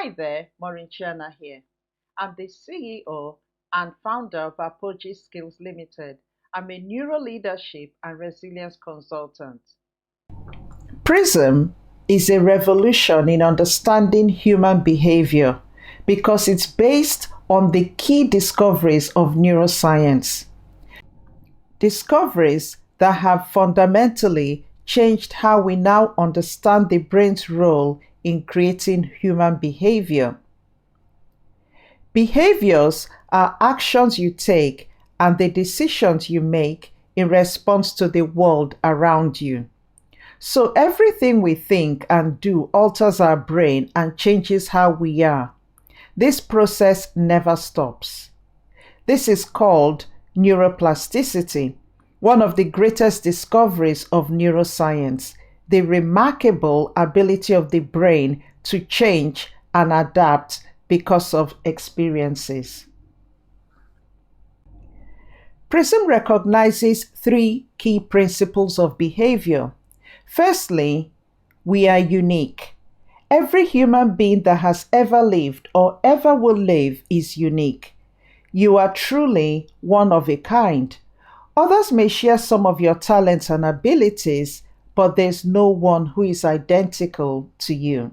Hi there, Maurinciana here. I'm the CEO and founder of Apogee Skills Limited. I'm a neuro leadership and resilience consultant. PRISM is a revolution in understanding human behavior because it's based on the key discoveries of neuroscience. Discoveries that have fundamentally changed how we now understand the brain's role in creating human behavior. Behaviors are actions you take and the decisions you make in response to the world around you. So everything we think and do alters our brain and changes how we are. This process never stops. This is called neuroplasticity, one of the greatest discoveries of neuroscience, the remarkable ability of the brain to change and adapt because of experiences. PRISM recognizes three key principles of behavior. Firstly, we are unique. Every human being that has ever lived or ever will live is unique. You are truly one of a kind. Others may share some of your talents and abilities, but there's no one who is identical to you.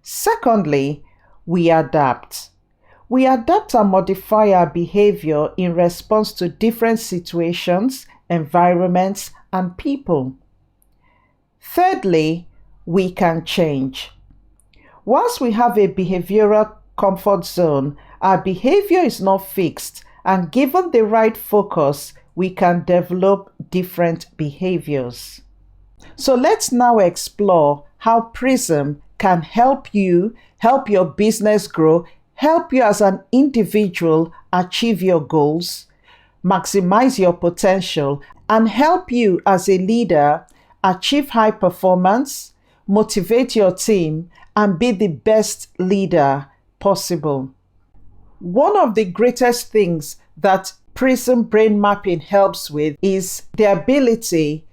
Secondly, we adapt. We adapt and modify our behavior in response to different situations, environments, and people. Thirdly, we can change. Once we have a behavioral comfort zone, our behavior is not fixed, and given the right focus, we can develop different behaviors. So let's now explore how PRISM can help you, help your business grow, help you as an individual achieve your goals, maximize your potential, and help you as a leader achieve high performance, motivate your team, and be the best leader possible. One of the greatest things that PRISM Brain Mapping helps with is the ability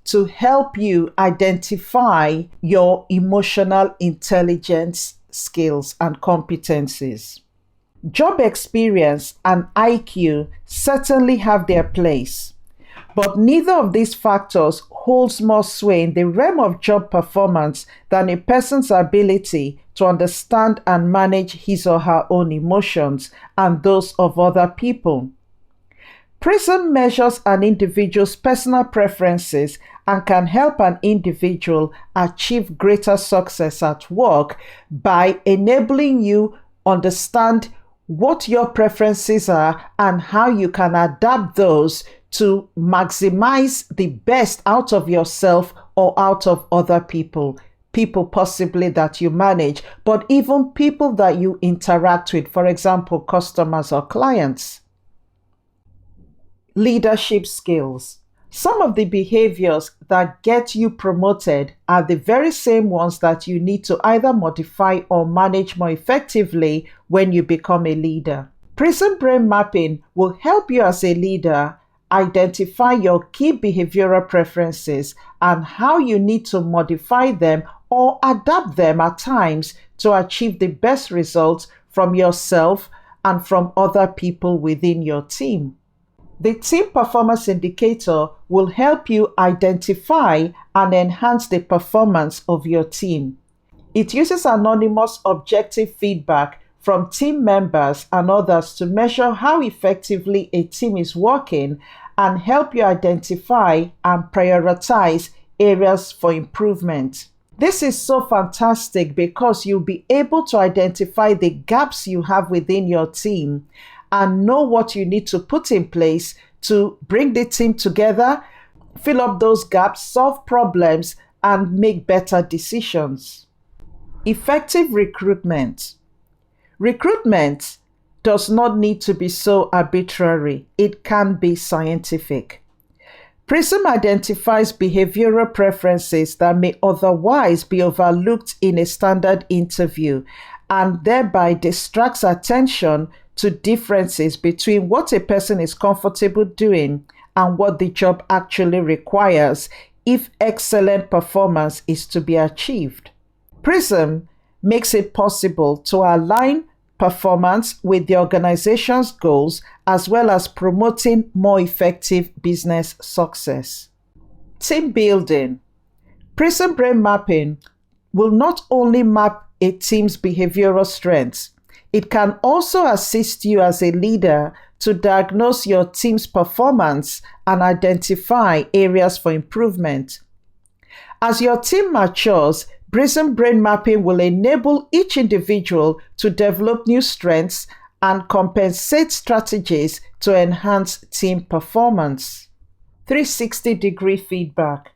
to help you identify your emotional intelligence skills and competencies. Job experience and IQ certainly have their place, but neither of these factors holds more sway in the realm of job performance than a person's ability to understand and manage his or her own emotions and those of other people. PRISM measures an individual's personal preferences and can help an individual achieve greater success at work by enabling you understand what your preferences are and how you can adapt those to maximize the best out of yourself or out of other people. People possibly that you manage, but even people that you interact with, for example, customers or clients. Leadership skills. Some of the behaviors that get you promoted are the very same ones that you need to either modify or manage more effectively when you become a leader. PRISM Brain Mapping will help you as a leader identify your key behavioral preferences and how you need to modify them or adapt them at times to achieve the best results from yourself and from other people within your team. The Team Performance Indicator will help you identify and enhance the performance of your team. It uses anonymous objective feedback from team members and others to measure how effectively a team is working and help you identify and prioritize areas for improvement. This is so fantastic because you'll be able to identify the gaps you have within your team and know what you need to put in place to bring the team together, fill up those gaps, solve problems, and make better decisions. Effective recruitment. Recruitment does not need to be so arbitrary. It can be scientific. PRISM identifies behavioral preferences that may otherwise be overlooked in a standard interview and thereby distracts attention to differences between what a person is comfortable doing and what the job actually requires if excellent performance is to be achieved. PRISM makes it possible to align performance with the organization's goals as well as promoting more effective business success. Team building. PRISM Brain Mapping will not only map a team's behavioral strengths, it can also assist you as a leader to diagnose your team's performance and identify areas for improvement. As your team matures, PRISM Brain Mapping will enable each individual to develop new strengths and compensate strategies to enhance team performance. 360-degree feedback.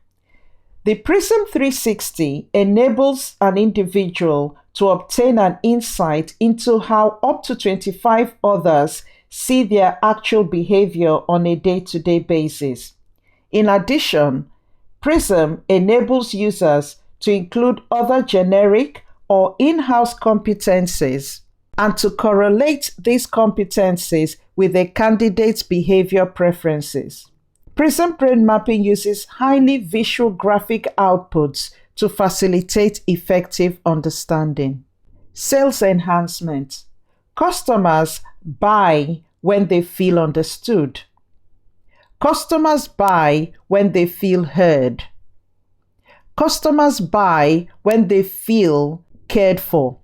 The PRISM 360 enables an individual to obtain an insight into how up to 25 others see their actual behavior on a day-to-day basis. In addition, PRISM enables users to include other generic or in-house competencies and to correlate these competencies with a candidate's behavior preferences. PRISM Brain Mapping uses highly visual graphic outputs to facilitate effective understanding. Sales enhancement. Customers buy when they feel understood. Customers buy when they feel heard. Customers buy when they feel cared for.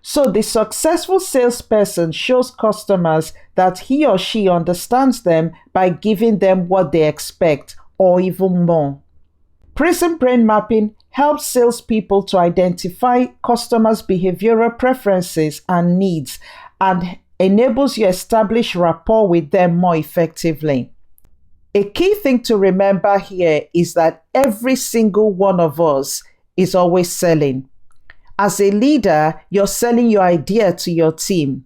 So the successful salesperson shows customers that he or she understands them by giving them what they expect or even more. PRISM Brain Mapping helps salespeople to identify customers' behavioral preferences and needs and enables you to establish rapport with them more effectively. A key thing to remember here is that every single one of us is always selling. As a leader, you're selling your idea to your team.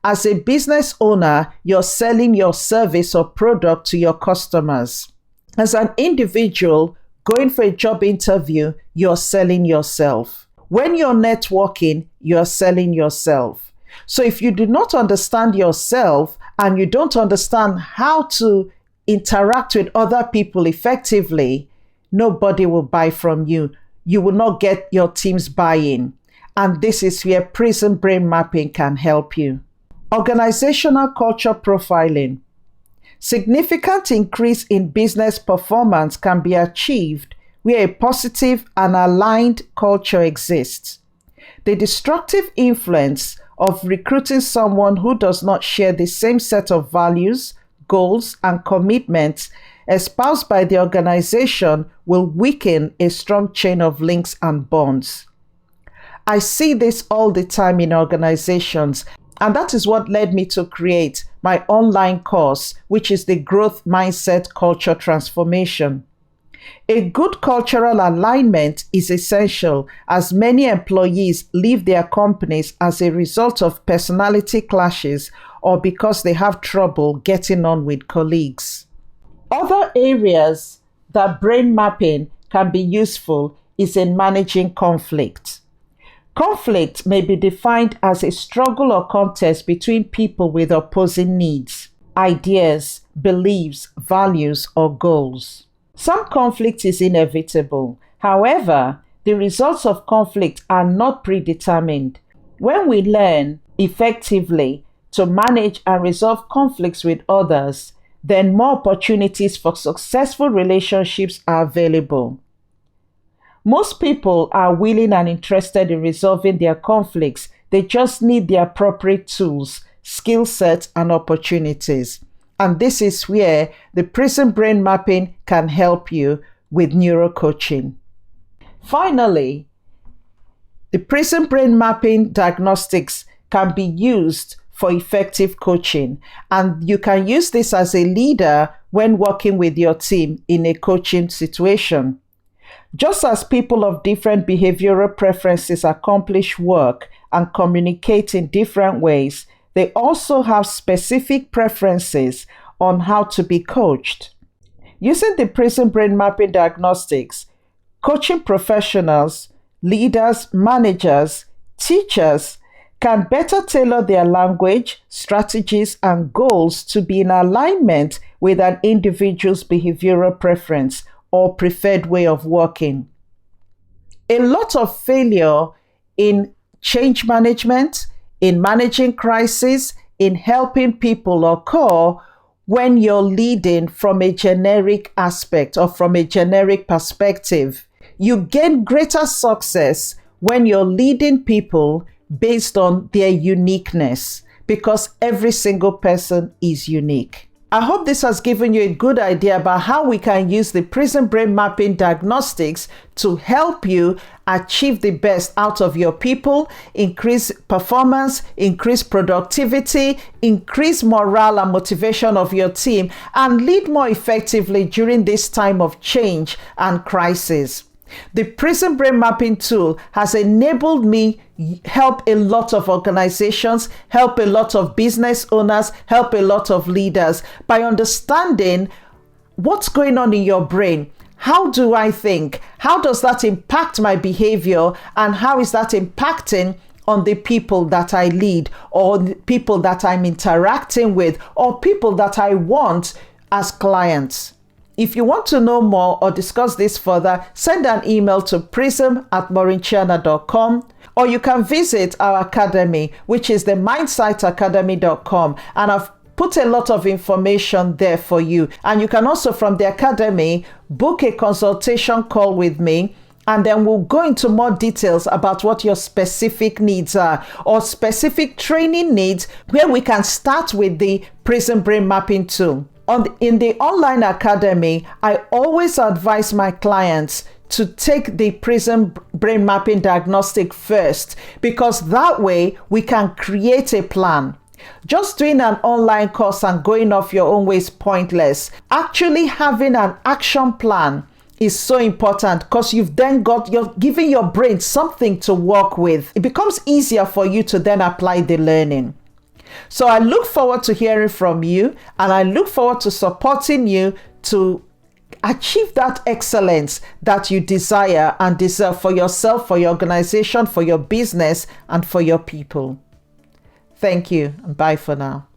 As a business owner, you're selling your service or product to your customers. As an individual, going for a job interview, you're selling yourself. When you're networking, you're selling yourself. So if you do not understand yourself and you don't understand how to interact with other people effectively, nobody will buy from you. You will not get your team's buy-in. And this is where PRISM Brain Mapping can help you. Organizational culture profiling. Significant increase in business performance can be achieved where a positive and aligned culture exists. The destructive influence of recruiting someone who does not share the same set of values, goals, and commitments espoused by the organization will weaken a strong chain of links and bonds. I see this all the time in organizations, and that is what led me to create my online course, which is the Growth Mindset Culture Transformation. A good cultural alignment is essential as many employees leave their companies as a result of personality clashes or because they have trouble getting on with colleagues. Other areas that brain mapping can be useful is in managing conflict. Conflict may be defined as a struggle or contest between people with opposing needs, ideas, beliefs, values, or goals. Some conflict is inevitable. However, the results of conflict are not predetermined. When we learn effectively to manage and resolve conflicts with others, then more opportunities for successful relationships are available. Most people are willing and interested in resolving their conflicts. They just need the appropriate tools, skill sets, and opportunities. And this is where the PRISM Brain Mapping can help you with neurocoaching. Finally, the PRISM Brain Mapping diagnostics can be used for effective coaching. And you can use this as a leader when working with your team in a coaching situation. Just as people of different behavioral preferences accomplish work and communicate in different ways, they also have specific preferences on how to be coached. Using the PRISM Brain Mapping diagnostics, coaching professionals, leaders, managers, teachers can better tailor their language, strategies, and goals to be in alignment with an individual's behavioral preference or preferred way of working. A lot of failure in change management, in managing crisis, in helping people occur when you're leading from a generic aspect or from a generic perspective. You gain greater success when you're leading people based on their uniqueness, because every single person is unique. I hope this has given you a good idea about how we can use the PRISM Brain Mapping diagnostics to help you achieve the best out of your people, increase performance, increase productivity, increase morale and motivation of your team, and lead more effectively during this time of change and crisis. The PRISM Brain Mapping Tool has enabled me help a lot of organizations, help a lot of business owners, help a lot of leaders by understanding what's going on in your brain. How do I think? How does that impact my behavior? And how is that impacting on the people that I lead, or the people that I'm interacting with, or people that I want as clients? If you want to know more or discuss this further, send an email to prism@maureenchiana.com, or you can visit our academy, which is the mindsightacademy.com, and I've put a lot of information there for you. And you can also, from the academy, book a consultation call with me, and then we'll go into more details about what your specific needs are, or specific training needs, where we can start with the PRISM Brain Mapping Tool. In the online academy, I always advise my clients to take the PRISM Brain Mapping diagnostic first, because that way we can create a plan. Just doing an online course and going off your own way is pointless. Actually having an action plan is so important, because you're giving your brain something to work with. It becomes easier for you to then apply the learning. So I look forward to hearing from you, and I look forward to supporting you to achieve that excellence that you desire and deserve for yourself, for your organization, for your business, and for your people. Thank you, and bye for now.